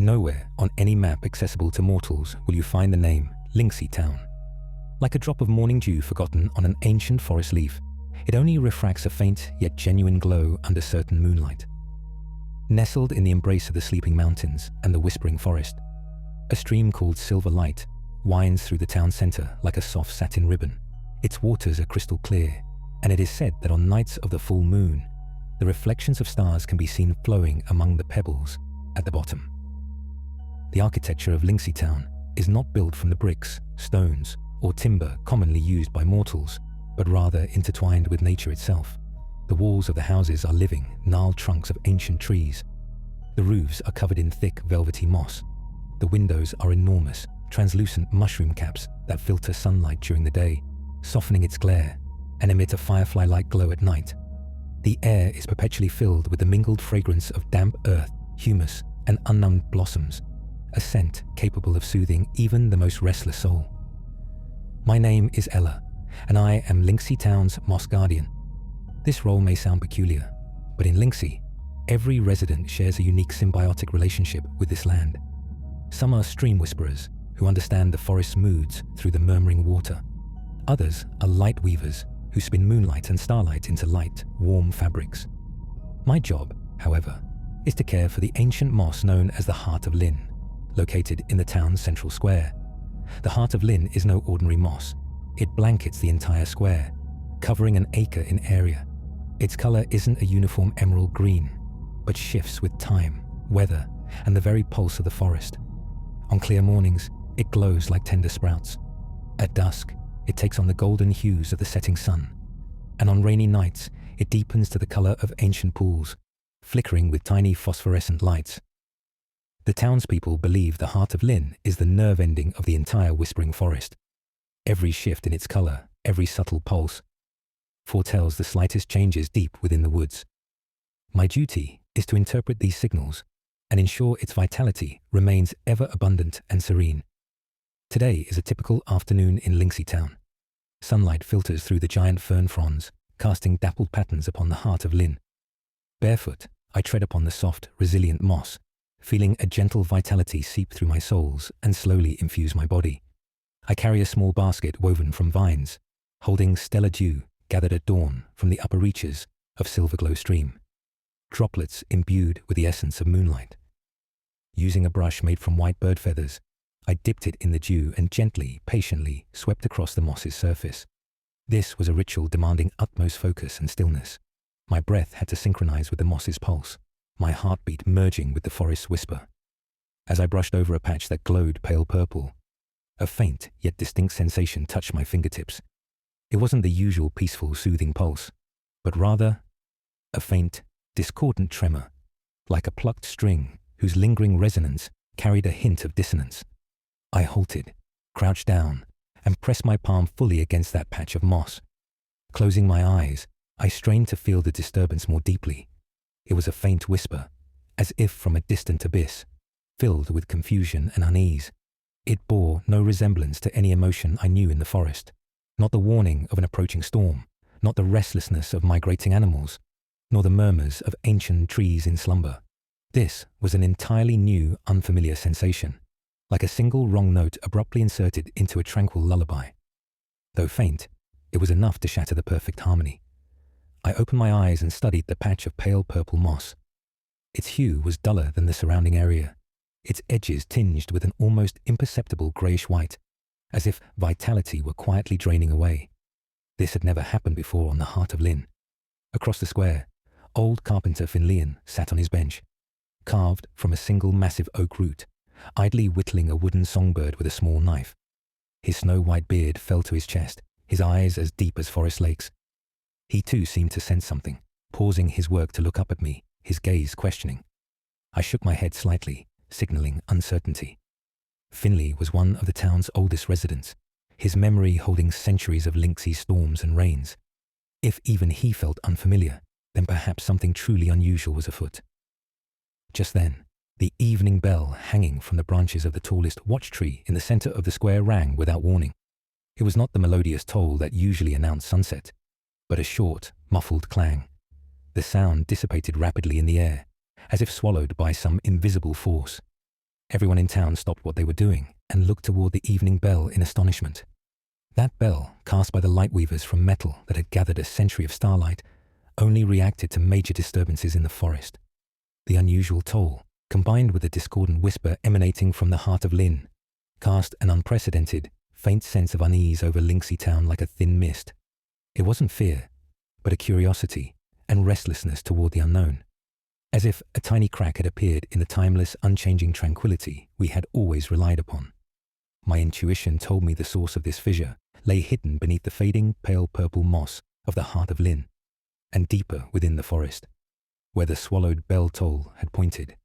Nowhere on any map accessible to mortals will you find the name Linksea Town. Like a drop of morning dew forgotten on an ancient forest leaf, it only refracts a faint yet genuine glow under certain moonlight. Nestled in the embrace of the sleeping mountains and the whispering forest, a stream called Silver Light winds through the town centre like a soft satin ribbon. Its waters are crystal clear, and it is said that on nights of the full moon, the reflections of stars can be seen flowing among the pebbles at the bottom. The architecture of Linksea Town is not built from the bricks, stones, or timber commonly used by mortals, but rather intertwined with nature itself. The walls of the houses are living, gnarled trunks of ancient trees. The roofs are covered in thick, velvety moss. The windows are enormous, translucent mushroom caps that filter sunlight during the day, softening its glare, and emit a firefly-like glow at night. The air is perpetually filled with the mingled fragrance of damp earth, humus, and unnumbed blossoms, a scent capable of soothing even the most restless soul. My name is Ella, and I am Linksea Town's Moss Guardian. This role may sound peculiar, but in Linksea, every resident shares a unique symbiotic relationship with this land. Some are stream whisperers, who understand the forest's moods through the murmuring water. Others are light weavers, who spin moonlight and starlight into light, warm fabrics. My job, however, is to care for the ancient moss known as the Heart of Lynn, located in the town's central square. The Heart of Lynn is no ordinary moss. It blankets the entire square, covering an acre in area. Its color isn't a uniform emerald green, but shifts with time, weather, and the very pulse of the forest. On clear mornings, it glows like tender sprouts. At dusk, it takes on the golden hues of the setting sun, and on rainy nights, it deepens to the color of ancient pools, flickering with tiny phosphorescent lights. The townspeople believe the Heart of Lynn is the nerve ending of the entire whispering forest. Every shift in its color, every subtle pulse, foretells the slightest changes deep within the woods. My duty is to interpret these signals and ensure its vitality remains ever abundant and serene. Today is a typical afternoon in Linksea Town. Sunlight filters through the giant fern fronds, casting dappled patterns upon the Heart of Lynn. Barefoot, I tread upon the soft, resilient moss, feeling a gentle vitality seep through my soles and slowly infuse my body. I carry a small basket woven from vines, holding stellar dew gathered at dawn from the upper reaches of Silverglow Stream, droplets imbued with the essence of moonlight. Using a brush made from white bird feathers, I dipped it in the dew and gently, patiently swept across the moss's surface. This was a ritual demanding utmost focus and stillness. My breath had to synchronize with the moss's pulse, my heartbeat merging with the forest's whisper. As I brushed over a patch that glowed pale purple, a faint yet distinct sensation touched my fingertips. It wasn't the usual peaceful, soothing pulse, but rather a faint, discordant tremor, like a plucked string whose lingering resonance carried a hint of dissonance. I halted, crouched down, and pressed my palm fully against that patch of moss. Closing my eyes, I strained to feel the disturbance more deeply. It was a faint whisper, as if from a distant abyss, filled with confusion and unease. It bore no resemblance to any emotion I knew in the forest, not the warning of an approaching storm, not the restlessness of migrating animals, nor the murmurs of ancient trees in slumber. This was an entirely new, unfamiliar sensation, like a single wrong note abruptly inserted into a tranquil lullaby. Though faint, it was enough to shatter the perfect harmony. I opened my eyes and studied the patch of pale purple moss. Its hue was duller than the surrounding area, its edges tinged with an almost imperceptible greyish-white, as if vitality were quietly draining away. This had never happened before on the Heart of Lynn. Across the square, old carpenter Finlean sat on his bench, carved from a single massive oak root, idly whittling a wooden songbird with a small knife. His snow-white beard fell to his chest, his eyes as deep as forest lakes. He too seemed to sense something, pausing his work to look up at me, his gaze questioning. I shook my head slightly, signaling uncertainty. Finley was one of the town's oldest residents, his memory holding centuries of Linksea storms and rains. If even he felt unfamiliar, then perhaps something truly unusual was afoot. Just then, the evening bell hanging from the branches of the tallest watch tree in the center of the square rang without warning. It was not the melodious toll that usually announced sunset, but a short, muffled clang. The sound dissipated rapidly in the air, as if swallowed by some invisible force. Everyone in town stopped what they were doing and looked toward the evening bell in astonishment. That bell, cast by the lightweavers from metal that had gathered a century of starlight, only reacted to major disturbances in the forest. The unusual toll, combined with the discordant whisper emanating from the heart of Lynn, cast an unprecedented, faint sense of unease over Linksea Town like a thin mist. It wasn't fear, but a curiosity and restlessness toward the unknown, as if a tiny crack had appeared in the timeless, unchanging tranquility we had always relied upon. My intuition told me the source of this fissure lay hidden beneath the fading, pale purple moss of the heart of Lynn, and deeper within the forest, where the swallowed bell toll had pointed.